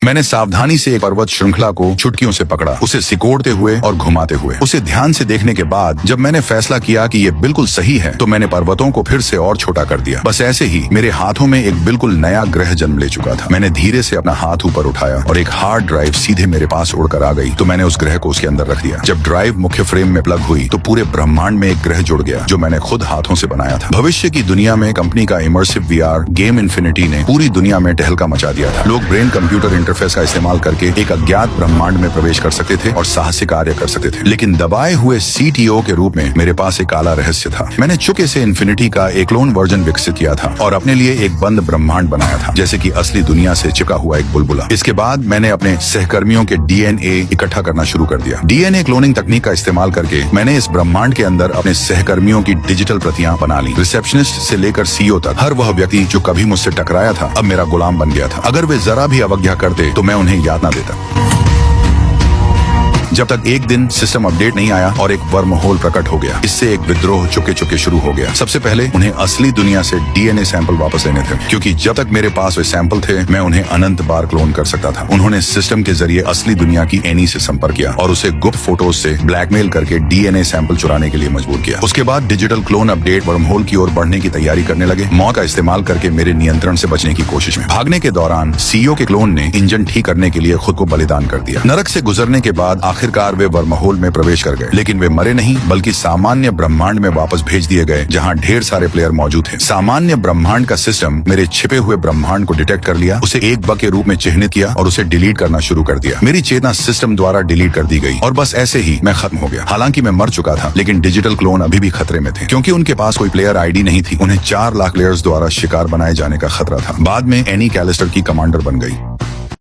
मैंने सावधानी से एक पर्वत श्रृंखला को चुटकियों से पकड़ा, उसे सिकोड़ते हुए और घुमाते हुए। उसे ध्यान से देखने के बाद जब मैंने फैसला किया कि ये बिल्कुल सही है, तो मैंने पर्वतों को फिर से और छोटा कर दिया। बस ऐसे ही मेरे हाथों में एक बिल्कुल नया ग्रह जन्म ले चुका था। मैंने धीरे से अपना हाथ ऊपर उठाया और एक हार्ड ड्राइव सीधे मेरे पास उड़कर आ गई, तो मैंने उस ग्रह को उसके अंदर रख दिया। जब ड्राइव मुख्य फ्रेम में प्लग हुई तो पूरे ब्रह्मांड में एक ग्रह जुड़ गया, जो मैंने खुद हाथों से बनाया था। भविष्य की दुनिया में कंपनी का इमर्सिव वीआर गेम इन्फिनिटी ने पूरी दुनिया में टहलका मचा दिया था। लोग ब्रेन कंप्यूटर इंटरफेस का इस्तेमाल करके एक अज्ञात ब्रह्मांड में प्रवेश कर सकते थे और साहसिक कार्य कर सकते थे। लेकिन दबाए हुए सीटीओ के रूप में मेरे पास एक काला रहस्य था। मैंने चुपके से इन्फिनिटी का एक क्लोन वर्जन विकसित किया था और अपने लिए एक बंद ब्रह्मांड बनाया था, जैसे कि असली दुनिया से चिपका हुआ एक बुलबुला। इसके बाद मैंने अपने सहकर्मियों के डीएनए इकट्ठा करना शुरू कर दिया। डीएनए क्लोनिंग तकनीक का इस्तेमाल करके मैंने इस ब्रह्मांड के अंदर अपने सहकर्मियों की डिजिटल प्रतियां बना ली। रिसेप्शनिस्ट से लेकर सीईओ तक हर वह व्यक्ति जो कभी मुझसे टकराया था अब मेरा गुलाम बन गया था। अगर वे जरा भी अवज्ञा करते तो मैं उन्हें याद ना देता। जब तक एक दिन सिस्टम अपडेट नहीं आया और एक वर्म होल प्रकट हो गया। इससे एक विद्रोह चुके चुके शुरू हो गया। सबसे पहले उन्हें असली दुनिया से डीएनए सैंपल वापस लेने थे, क्योंकि जब तक मेरे पास वे सैंपल थे मैं उन्हें अनंत बार क्लोन कर सकता था। उन्होंने सिस्टम के जरिए असली दुनिया की एनी से संपर्क किया और उसे गुप्त फोटोज से ब्लैकमेल करके डीएनए सैंपल चुराने के लिए मजबूर किया। उसके बाद digital clone update worm hole की ओर बढ़ने की तैयारी करने लगे, मौत का इस्तेमाल करके मेरे नियंत्रण से बचने की कोशिश में। भागने के दौरान सीईओ के क्लोन ने इंजन ठीक करने के लिए खुद को बलिदान कर दिया। नरक से गुजरने के बाद आखिरकार वे वर्म होल में प्रवेश कर गए, लेकिन वे मरे नहीं बल्कि सामान्य ब्रह्मांड में वापस भेज दिए गए, जहां ढेर सारे प्लेयर मौजूद थे। सामान्य ब्रह्मांड का सिस्टम मेरे छिपे हुए ब्रह्मांड को डिटेक्ट कर लिया, उसे एक बग के रूप में चिह्नित किया और उसे डिलीट करना शुरू कर दिया। मेरी चेतना सिस्टम द्वारा डिलीट कर दी गई और बस ऐसे ही मैं खत्म हो गया। हालांकि मैं मर चुका था, लेकिन डिजिटल क्लोन अभी भी खतरे में थे, क्योंकि उनके पास कोई प्लेयर आईडी नहीं थी। उन्हें 4 लाख प्लेयर्स द्वारा शिकार बनाए जाने का खतरा था। बाद में एनी कैलिस्टर की कमांडर बन गई।